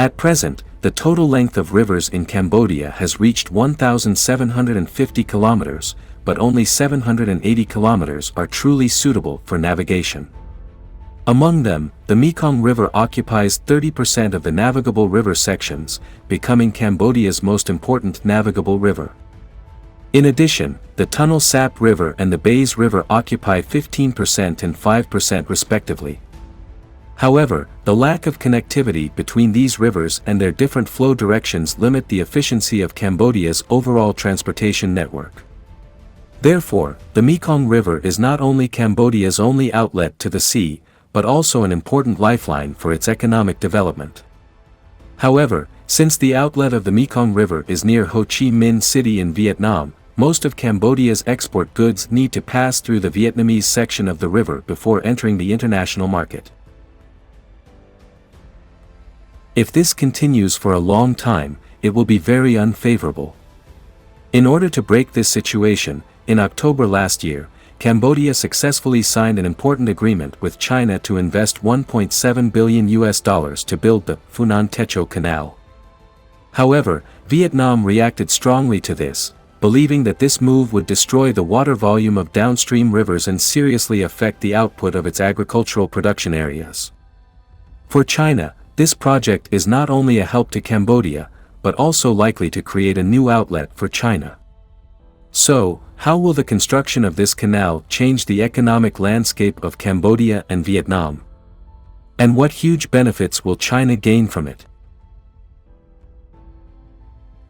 At present, the total length of rivers in Cambodia has reached 1,750 kilometers, but only 780 kilometers are truly suitable for navigation. Among them, the Mekong River occupies 30% of the navigable river sections, becoming Cambodia's most important navigable river. In addition, the Tonle Sap River and the Baise River occupy 15% and 5% respectively. However, the lack of connectivity between these rivers and their different flow directions limit the efficiency of Cambodia's overall transportation network. Therefore, the Mekong River is not only Cambodia's only outlet to the sea, but also an important lifeline for its economic development. However, since the outlet of the Mekong River is near Ho Chi Minh City in Vietnam, most of Cambodia's export goods need to pass through the Vietnamese section of the river before entering the international market. If this continues for a long time, it will be very unfavorable. In order to break this situation, in October last year, Cambodia successfully signed an important agreement with China to invest $1.7 billion to build the Phunan Techo Canal. However, Vietnam reacted strongly to this, believing that this move would destroy the water volume of downstream rivers and seriously affect the output of its agricultural production areas. For China, this project is not only a help to Cambodia, but also likely to create a new outlet for China. So, how will the construction of this canal change the economic landscape of Cambodia and Vietnam? And what huge benefits will China gain from it?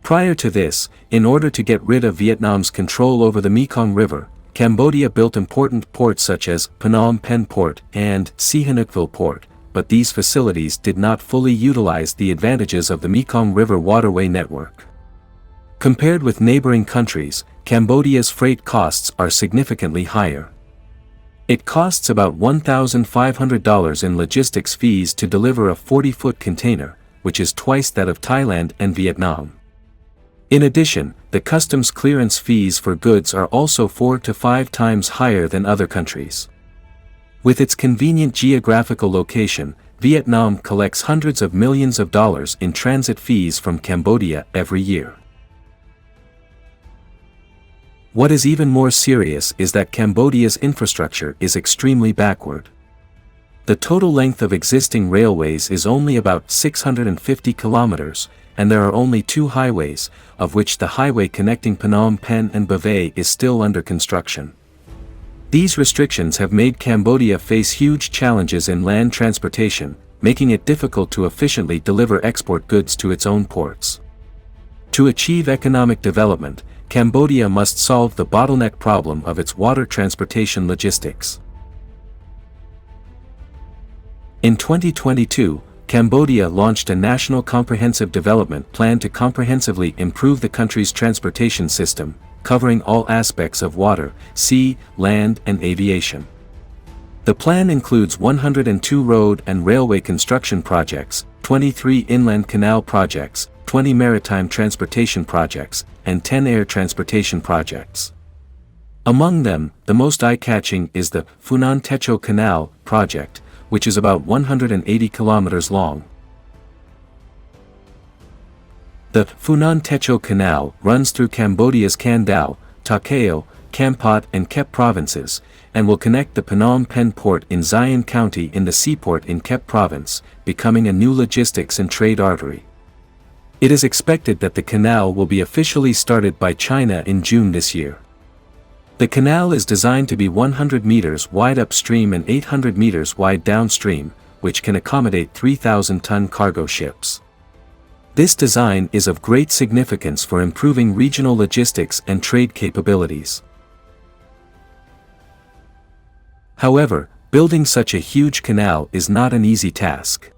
Prior to this, in order to get rid of Vietnam's control over the Mekong River, Cambodia built important ports such as Phnom Penh Port and Sihanoukville Port, but these facilities did not fully utilize the advantages of the Mekong River waterway network. Compared with neighboring countries, Cambodia's freight costs are significantly higher. It costs about $1,500 in logistics fees to deliver a 40-foot container, which is twice that of Thailand and Vietnam. In addition, the customs clearance fees for goods are also 4 to 5 times higher than other countries. With its convenient geographical location, Vietnam collects hundreds of millions of dollars in transit fees from Cambodia every year. What is even more serious is that Cambodia's infrastructure is extremely backward. The total length of existing railways is only about 650 kilometers, and there are only 2 highways, of which the highway connecting Phnom Penh and Baise is still under construction. These restrictions have made Cambodia face huge challenges in land transportation, making it difficult to efficiently deliver export goods to its own ports. To achieve economic development, Cambodia must solve the bottleneck problem of its water transportation logistics. In 2022, Cambodia launched a national comprehensive development plan to comprehensively improve the country's transportation system, covering all aspects of water, sea, land, and aviation. The plan includes 102 road and railway construction projects, 23 inland canal projects, 20 maritime transportation projects, and 10 air transportation projects. Among them, the most eye-catching is the Phunan Techo Canal project, which is about 180 kilometers long. The Phunan Techo Canal runs through Cambodia's Can Dao, Ta Keo, Kampot and Kep provinces, and will connect the Phnom Penh port in Zion County in the seaport in Kep province, becoming a new logistics and trade artery. It is expected that the canal will be officially started by China in June this year. The canal is designed to be 100 meters wide upstream and 800 meters wide downstream, which can accommodate 3,000-ton cargo ships. This design is of great significance for improving regional logistics and trade capabilities. However, building such a huge canal is not an easy task.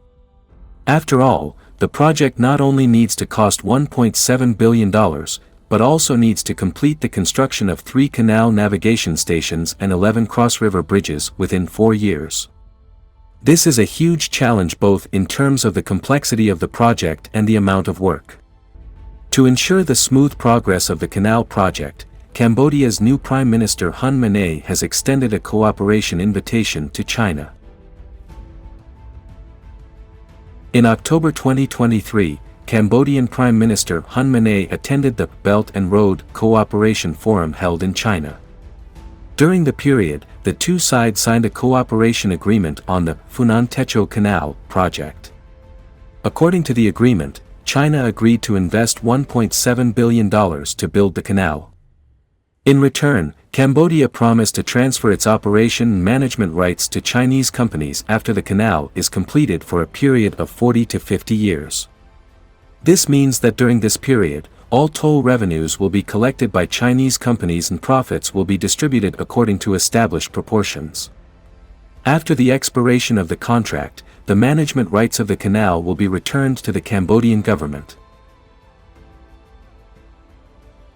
After all, the project not only needs to cost $1.7 billion, but also needs to complete the construction of 3 canal navigation stations and 11 cross-river bridges within 4 years. This is a huge challenge both in terms of the complexity of the project and the amount of work. To ensure the smooth progress of the canal project, Cambodia's new Prime Minister Hun Manet has extended a cooperation invitation to China. In October 2023, Cambodian Prime Minister Hun Manet attended the Belt and Road Cooperation Forum held in China. During the period, the two sides signed a cooperation agreement on the Funan Techo Canal project. According to the agreement, China agreed to invest $1.7 billion to build the canal. In return, Cambodia promised to transfer its operation and management rights to Chinese companies after the canal is completed for a period of 40 to 50 years. This means that during this period, all toll revenues will be collected by Chinese companies and profits will be distributed according to established proportions. After the expiration of the contract, the management rights of the canal will be returned to the Cambodian government.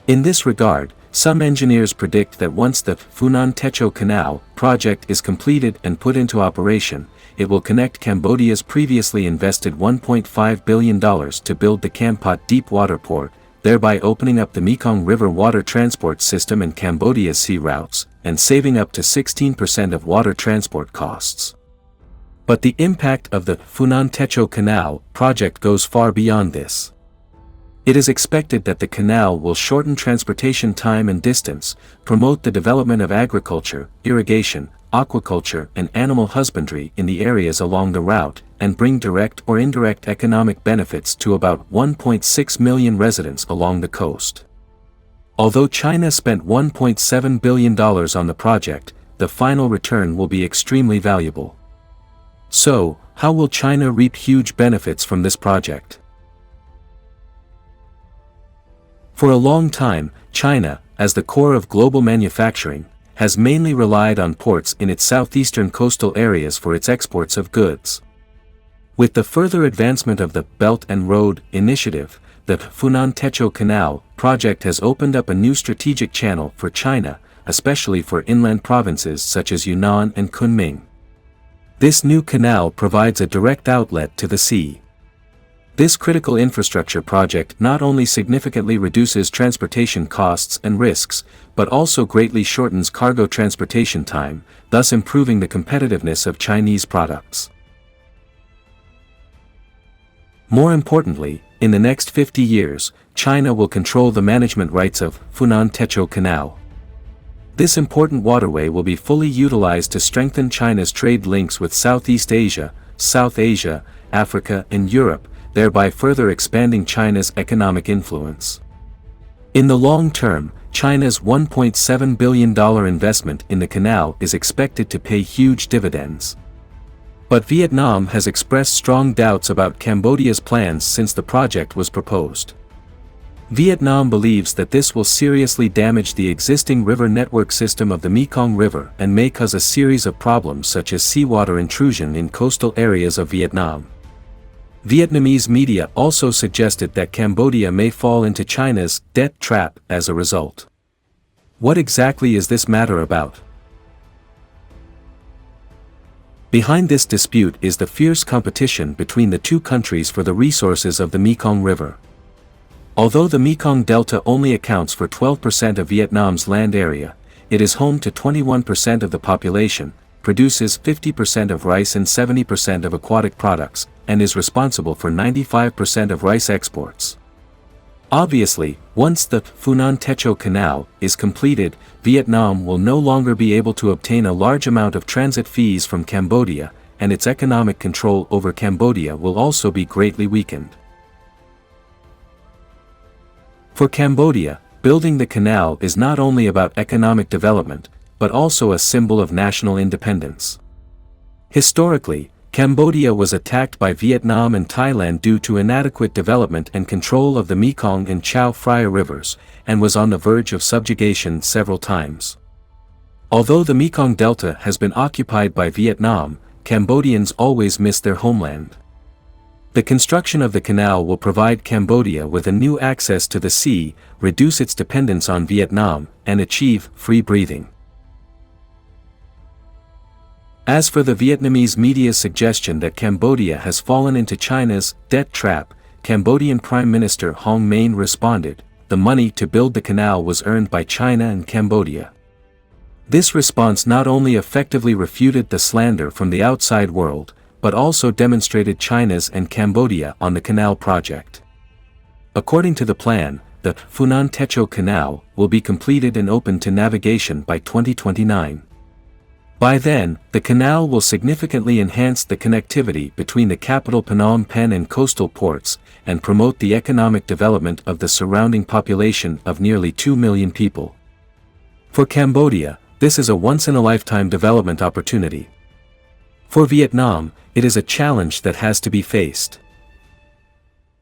In this regard, some engineers predict that once the Funan Techo Canal project is completed and put into operation, it will connect Cambodia's previously invested $1.5 billion to build the Kampot deep water port, thereby opening up the Mekong River water transport system and Cambodia's sea routes, and saving up to 16% of water transport costs. But the impact of the Funan Techo Canal project goes far beyond this. It is expected that the canal will shorten transportation time and distance, promote the development of agriculture, irrigation, aquaculture and animal husbandry in the areas along the route, and bring direct or indirect economic benefits to about 1.6 million residents along the coast. Although China spent $1.7 billion on the project, the final return will be extremely valuable. So, how will China reap huge benefits from this project? For a long time, China, as the core of global manufacturing, has mainly relied on ports in its southeastern coastal areas for its exports of goods. With the further advancement of the Belt and Road Initiative, the Funan Techo Canal project has opened up a new strategic channel for China, especially for inland provinces such as Yunnan and Kunming. This new canal provides a direct outlet to the sea. This critical infrastructure project not only significantly reduces transportation costs and risks, but also greatly shortens cargo transportation time, thus improving the competitiveness of Chinese products. More importantly, in the next 50 years, China will control the management rights of Funan Techo Canal. This important waterway will be fully utilized to strengthen China's trade links with Southeast Asia, South Asia, Africa and Europe, thereby further expanding China's economic influence. In the long term, China's $1.7 billion investment in the canal is expected to pay huge dividends. But Vietnam has expressed strong doubts about Cambodia's plans since the project was proposed. Vietnam believes that this will seriously damage the existing river network system of the Mekong River and may cause a series of problems such as seawater intrusion in coastal areas of Vietnam. Vietnamese media also suggested that Cambodia may fall into China's debt trap as a result. What exactly is this matter about? Behind this dispute is the fierce competition between the two countries for the resources of the Mekong River. Although the Mekong Delta only accounts for 12% of Vietnam's land area, it is home to 21% of the population, produces 50% of rice and 70% of aquatic products, and is responsible for 95% of rice exports. Obviously, once the Funan Techo Canal is completed, Vietnam will no longer be able to obtain a large amount of transit fees from Cambodia, and its economic control over Cambodia will also be greatly weakened. For Cambodia, building the canal is not only about economic development, but also a symbol of national independence. Historically, Cambodia was attacked by Vietnam and Thailand due to inadequate development and control of the Mekong and Chao Phraya rivers, and was on the verge of subjugation several times. Although the Mekong Delta has been occupied by Vietnam, Cambodians always miss their homeland. The construction of the canal will provide Cambodia with a new access to the sea, reduce its dependence on Vietnam, and achieve free breathing. As for the Vietnamese media's suggestion that Cambodia has fallen into China's debt trap, Cambodian Prime Minister Hong Main responded, "The money to build the canal was earned by China and Cambodia." This response not only effectively refuted the slander from the outside world, but also demonstrated China's and Cambodia on the Canal project. According to the plan, the Funan Techo Canal will be completed and open to navigation by 2029. By then, the canal will significantly enhance the connectivity between the capital Phnom Penh and coastal ports, and promote the economic development of the surrounding population of nearly 2 million people. For Cambodia, this is a once-in-a-lifetime development opportunity. For Vietnam, it is a challenge that has to be faced.